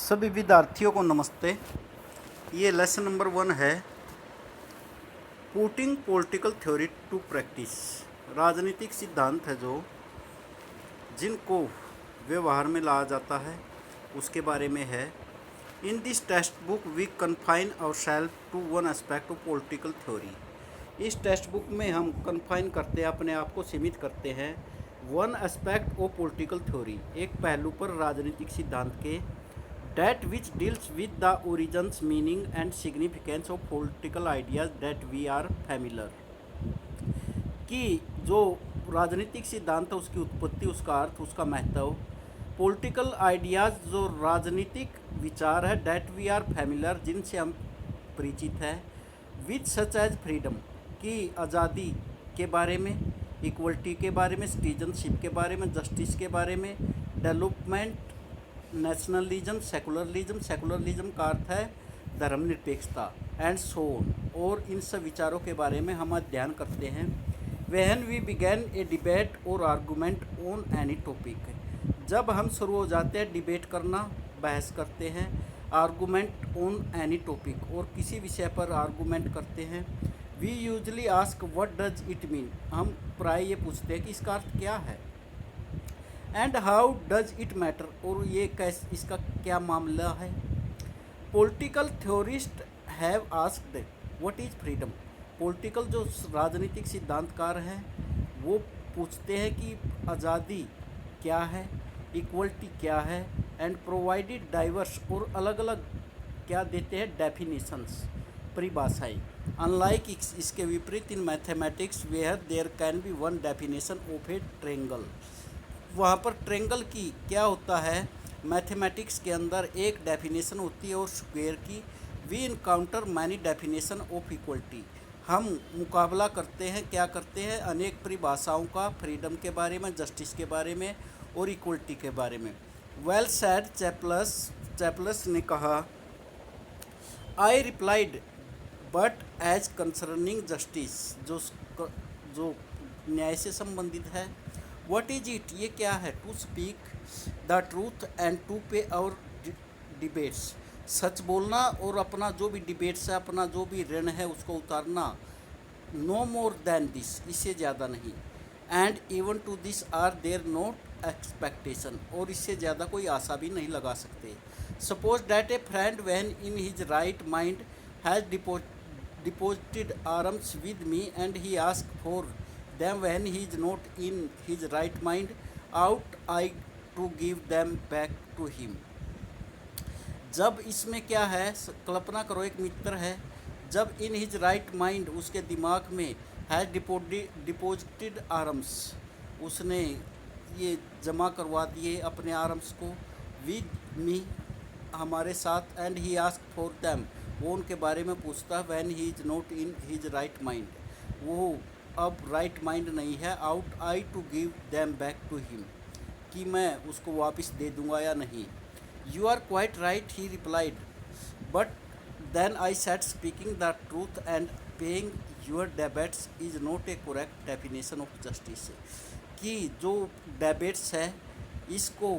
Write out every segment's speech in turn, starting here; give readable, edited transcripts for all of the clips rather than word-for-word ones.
सभी विद्यार्थियों को नमस्ते। ये लेसन नंबर 1 है, putting political theory to practice. राजनीतिक सिद्धांत है जो जिनको व्यवहार में लाया जाता है उसके बारे में है। In this text book we confine ourselves to one aspect of political theory. इस टेक्स्ट बुक में हम कन्फाइन करते हैं, अपने आप को सीमित करते हैं one aspect of political theory, एक पहलू पर राजनीतिक सिद्धांत के, that which deals with the origins, meaning and significance of political ideas that we are familiar। कि जो राजनीतिक सिद्धांत है उसकी उत्पत्ति, उसका अर्थ, उसका महत्व, पॉलिटिकल आइडियाज़ जो राजनीतिक विचार है, डेट वी आर फैमिलर जिनसे हम परिचित हैं, विथ सच एज फ्रीडम की आज़ादी के बारे में, इक्वलिटी के बारे में, सिटीजनशिप के बारे में, जस्टिस के बारे में, डेवलपमेंट, नेशनलिज्म, सेकुलरिज्म, सेकुलरिज्म का अर्थ है धर्मनिरपेक्षता, एंड सो ऑन, और इन सब विचारों के बारे में हम अध्ययन करते हैं। When we begin a debate और आर्गूमेंट ऑन एनी टॉपिक, जब हम शुरू हो जाते हैं डिबेट करना, बहस करते हैं, आर्गूमेंट ऑन एनी टॉपिक, और किसी विषय पर आर्गूमेंट करते हैं, we usually ask what does it mean, हम प्राय ये पूछते हैं कि इसका अर्थ क्या है, and how does it matter, और ये कैसे, इसका क्या मामला है। Political theorist have asked what is freedom, political जो राजनीतिक सिद्धांतकार हैं वो पूछते हैं कि आज़ादी क्या है, इक्वलिटी क्या है, एंड प्रोवाइडेड डाइवर्स, और अलग अलग क्या देते हैं डेफिनेशंस, परिभाषाएँ। अनलाइक इसके विपरीत in mathematics where there can be one definition of a triangle, वहाँ पर ट्रेंगल की क्या होता है, मैथमेटिक्स के अंदर एक डेफिनेशन होती है और स्क्वायर की। We encounter many definition of equality, हम मुकाबला करते हैं, क्या करते हैं, अनेक परिभाषाओं का, फ्रीडम के बारे में, जस्टिस के बारे में और इक्वलिटी के बारे में। वेल सैड चैपलस ने कहा, I replied but as concerning justice, जो न्याय से संबंधित है, व्हाट इज इट, ये क्या है, to speak the truth and to pay our debates, सच बोलना और अपना जो भी डिबेट्स है, अपना जो भी ऋण है उसको उतारना, नो मोर देन दिस, इससे ज़्यादा नहीं, and even to this are there not expectation, और इससे ज़्यादा कोई आशा भी नहीं लगा सकते। Suppose that a friend when in his right mind has deposited arms with me and he ask for them when he is not in his right mind, ought I to give them back to him। जब इसमें क्या है, कल्पना करो एक मित्र है, जब इन his right mind, उसके दिमाग में, हैज डिपोजिटेड आर्म्स, उसने ये जमा करवा दिए अपने आर्म्स को, विद मी, हमारे साथ, and he ask for them, वो उनके बारे में पूछता, when he is not in his right mind, वो अब राइट माइंड नहीं है, ought I to give them back to him, कि मैं उसको वापस दे दूंगा या नहीं। You are quite right, he replied, but then I said speaking the truth and paying your debts is not a correct definition of justice, कि जो डेबेट्स है इसको,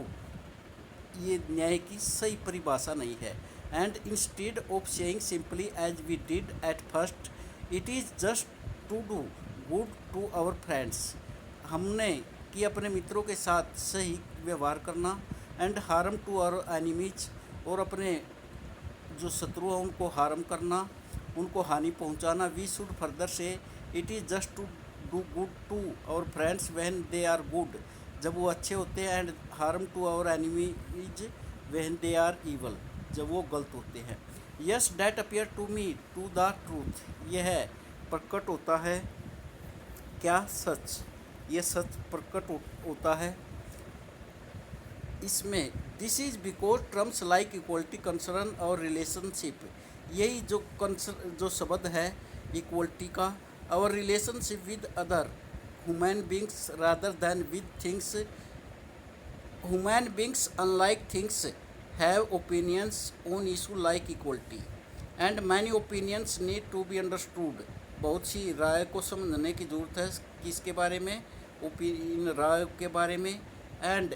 ये न्याय की सही परिभाषा नहीं है, and instead of saying simply as we did at first, it is just to do good to our friends, हमने कि अपने मित्रों के साथ सही व्यवहार करना, and harm to our enemies, और अपने जो शत्रु हैं उनको हार्म करना, उनको हानि पहुंचाना। We should further say it is just to do good to our friends when they are good, जब वो अच्छे होते हैं, and harm to our enemies when they are evil, जब वो गलत होते हैं। Yes that appear to me to the truth, यह प्रकट होता है क्या, सच, ये सच प्रकट होता है इसमें। This is because terms like equality concern और रिलेशनशिप, यही जो शब्द है इक्वलिटी का, और relationship with other human beings rather than with things, human beings unlike things have opinions on issue like equality, and many opinions need to be understood, बहुत सी राय को समझने की ज़रूरत है, किसके बारे में, इन राय के बारे में, and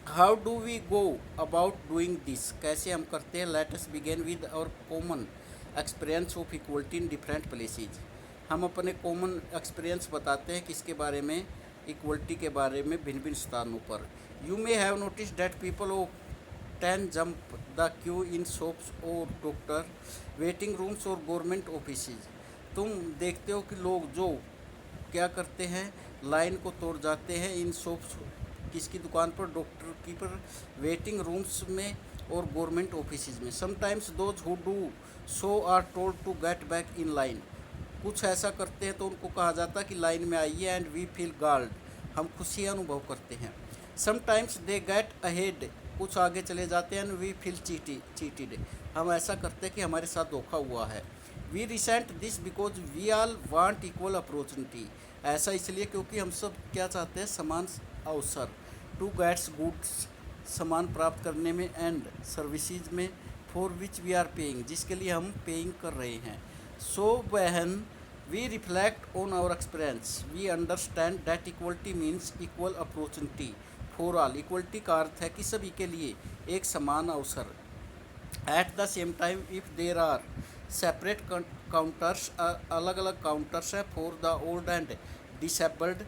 how do we go about doing this, कैसे हम करते हैं? Let us begin with our common experience of equality in different places. हम अपने कॉमन एक्सपीरियंस बताते हैं किसके बारे में? इक्वलिटी के बारे में भिन्न भिन्न स्थानों पर। You may have notice that people of ten jump the Q in shops और डॉक्टर वेटिंग रूम्स और गवर्नमेंट ऑफिसेज। तुम देखते हो कि लोग जो क्या करते हैं, लाइन को तोड़ जाते हैं इन शॉप्स, किसकी दुकान पर? डॉक्टर की पर, वेटिंग रूम्स में और गवर्नमेंट ऑफिसेज में। Sometimes those who do so are told to get back in line. कुछ ऐसा करते हैं तो उनको कहा जाता है कि लाइन में आइए। एंड वी फील गार्ड, हम खुशी अनुभव करते हैं। समटाइम्स दे गेट अहेड, कुछ आगे चले जाते हैं। एंड वी फील चीटेड, हम ऐसा करते हैं कि हमारे साथ धोखा हुआ है। We resent this because we all want equal opportunity, ऐसा इसलिए क्योंकि हम सब क्या चाहते हैं? समान अवसर। टू गेट्स गुड्स, सामान प्राप्त करने में। एंड सर्विसेज में। For which we are paying, जिसके लिए हम पेइंग कर रहे हैं। So when we reflect on our experience, we understand that equality means equal opportunity for all। Equality का अर्थ है कि सभी के लिए एक समान अवसर। At the same time if there are separate counters, अलग अलग काउंटर्स है for the old and disabled,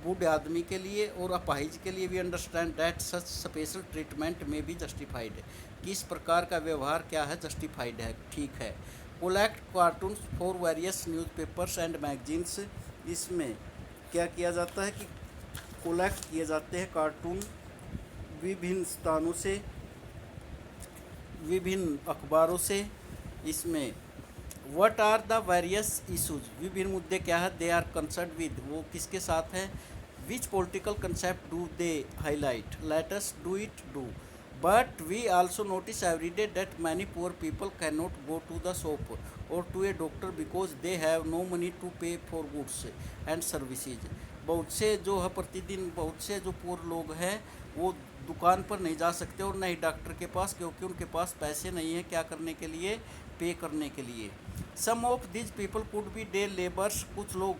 बूढ़े आदमी के लिए और अपाहिज के लिए। We understand that such special treatment में भी जस्टिफाइड, किस प्रकार का व्यवहार क्या है? जस्टिफाइड है, ठीक है। Collect cartoons for various newspapers and magazines, इसमें क्या किया जाता है कि कोलेक्ट किए जाते हैं कार्टून विभिन्न स्थानों से, विभिन्न अखबारों से। इसमें what are the various issues, विभिन्न मुद्दे क्या है? दे आर कंसर्न विद, वो किसके साथ है? Which political concept do they highlight? Let us do it do. But we also notice every day that many poor people can not go to the shop or to a doctor because they have no money to pay for goods and services. बहुत से जो है प्रतिदिन, बहुत से जो poor लोग हैं वो दुकान पर नहीं जा सकते और नहीं डॉक्टर के पास, क्योंकि उनके पास पैसे नहीं हैं क्या करने के लिए? पे करने के लिए। Some of these people could be day labours, कुछ लोग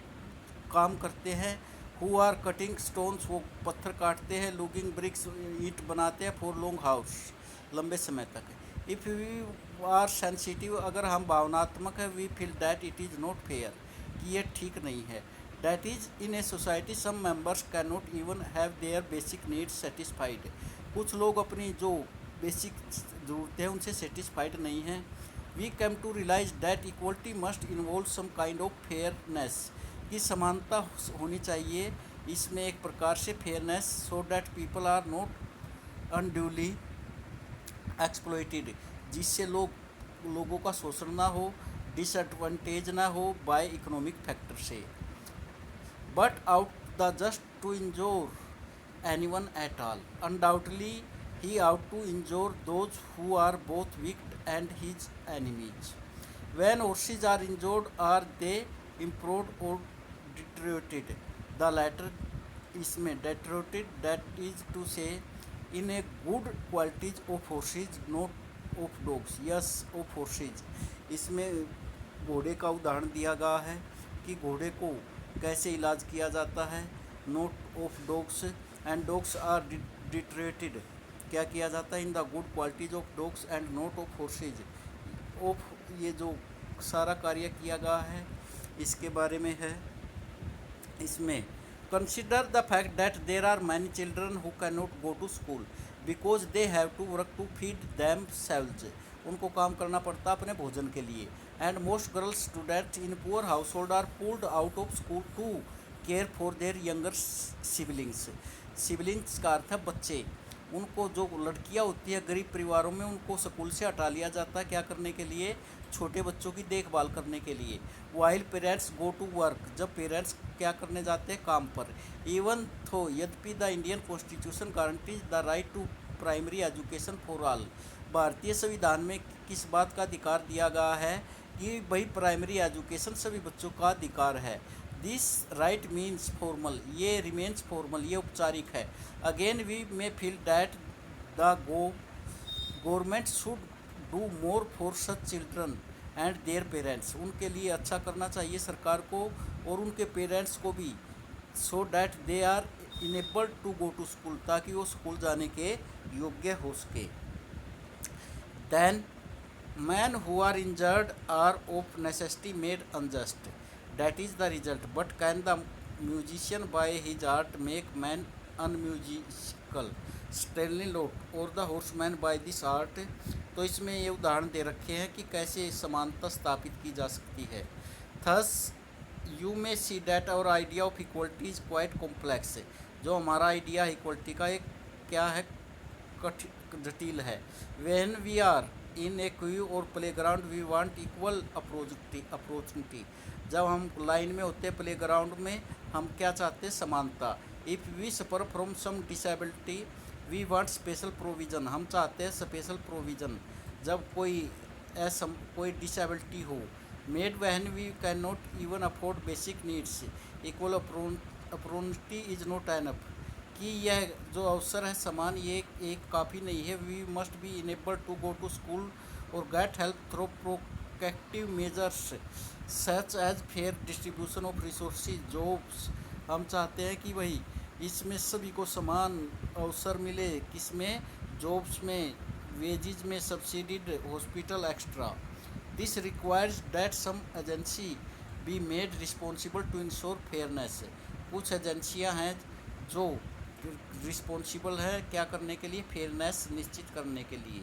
काम करते हैं। हु आर कटिंग स्टोन्स, वो पत्थर काटते हैं। लुगिंग ब्रिक्स, ईंट बनाते हैं। फॉर लॉन्ग हाउस, लंबे समय तक। इफ़ वी आर सेंसिटिव, अगर हम भावनात्मक है। We feel that it is not fair, कि ये ठीक नहीं है। That is in a society some members can not even have their basic needs satisfied, कुछ लोग अपनी जो बेसिक ज़रूरतें हैं उनसे सेटिस्फाइड नहीं हैं। We came to realise that equality must involve some kind of fairness, की समानता होनी चाहिए, इसमें एक प्रकार से fairness. So that people are not unduly exploited, जिससे लोगों का शोषण ना हो, डिसएडवांटेज ना हो बाय इकोनॉमिक फैक्टर से। But out the just to injure anyone at all, undoubtedly he ought to injure those who are both weak and his enemies. When horses are injured, are they improved or deteriorated? The latter इसमें deteriorated, that is to say in a good qualities of horses, not of dogs. Yes, of horses. इसमें घोड़े का उदाहरण दिया गया है कि घोड़े को कैसे इलाज किया जाता है। Not of dogs, and dogs are deteriorated, क्या किया जाता है? In the good qualities of dogs and not of horses. Of, ये जो सारा कार्य किया गया है इसके बारे में है। इसमें consider the fact that there are many children who can not go to school because they have to work to feed themselves, उनको काम करना पड़ता अपने भोजन के लिए। And most girls students in poor household are pulled out of school to care for their younger siblings. Siblings का अर्थ है बच्चे, उनको जो लड़कियां होती है गरीब परिवारों में उनको स्कूल से हटा लिया जाता है, क्या करने के लिए? छोटे बच्चों की देखभाल करने के लिए। While parents go to work, जब पेरेंट्स क्या करने जाते हैं? काम पर। इवन थो, यद्यपि the Indian constitution guarantees the right to primary education for all, भारतीय संविधान में किस बात का अधिकार दिया गया है कि भाई प्राइमरी एजुकेशन सभी बच्चों का अधिकार है। दिस राइट मीन्स फॉर्मल, ये रिमेन्स फॉर्मल, ये औपचारिक है। Again we may feel that the government should do more for such children and their parents, उनके लिए अच्छा करना चाहिए सरकार को और उनके पेरेंट्स को भी। So that they are enable to go to school, ताकि वो स्कूल जाने के योग्य हो सके। Then man who are injured are of necessity made unjust, that is the result, but can the musician by his art make man unmusical, स्टेनली लोट or the horseman by this art. तो इसमें ये उदाहरण दे रखे हैं कि कैसे समानता स्थापित की जा सकती है। Thus you may see that our idea of equality is quite complex, जो हमारा आइडिया इक्वलिटी का एक क्या है, जटिल है। When we are in a queue or playground we want equal opportunity, जब हम लाइन में होते हैं प्लेग्राउंड में, हम क्या चाहते हैं, समानता। If we suffer from some disability we want special provision, हम चाहते हैं स्पेशल प्रोविज़न जब कोई डिसेबिलिटी हो। Made when we can not even afford basic needs, equal opportunity is not enough, कि यह जो अवसर है समान, ये एक काफ़ी नहीं है। We must be enable to go to school or get help through proactive measures such as fair distribution of resources jobs. हम चाहते हैं कि भाई इसमें सभी को समान अवसर मिले, किसमें, जॉब्स में, वेजेज में, subsidised, hospital extra. This requires that some agency be made responsible to ensure fairness, कुछ एजेंसियां हैं जो रिस्पॉन्सिबल है क्या करने के लिए, फेयरनेस निश्चित करने के लिए।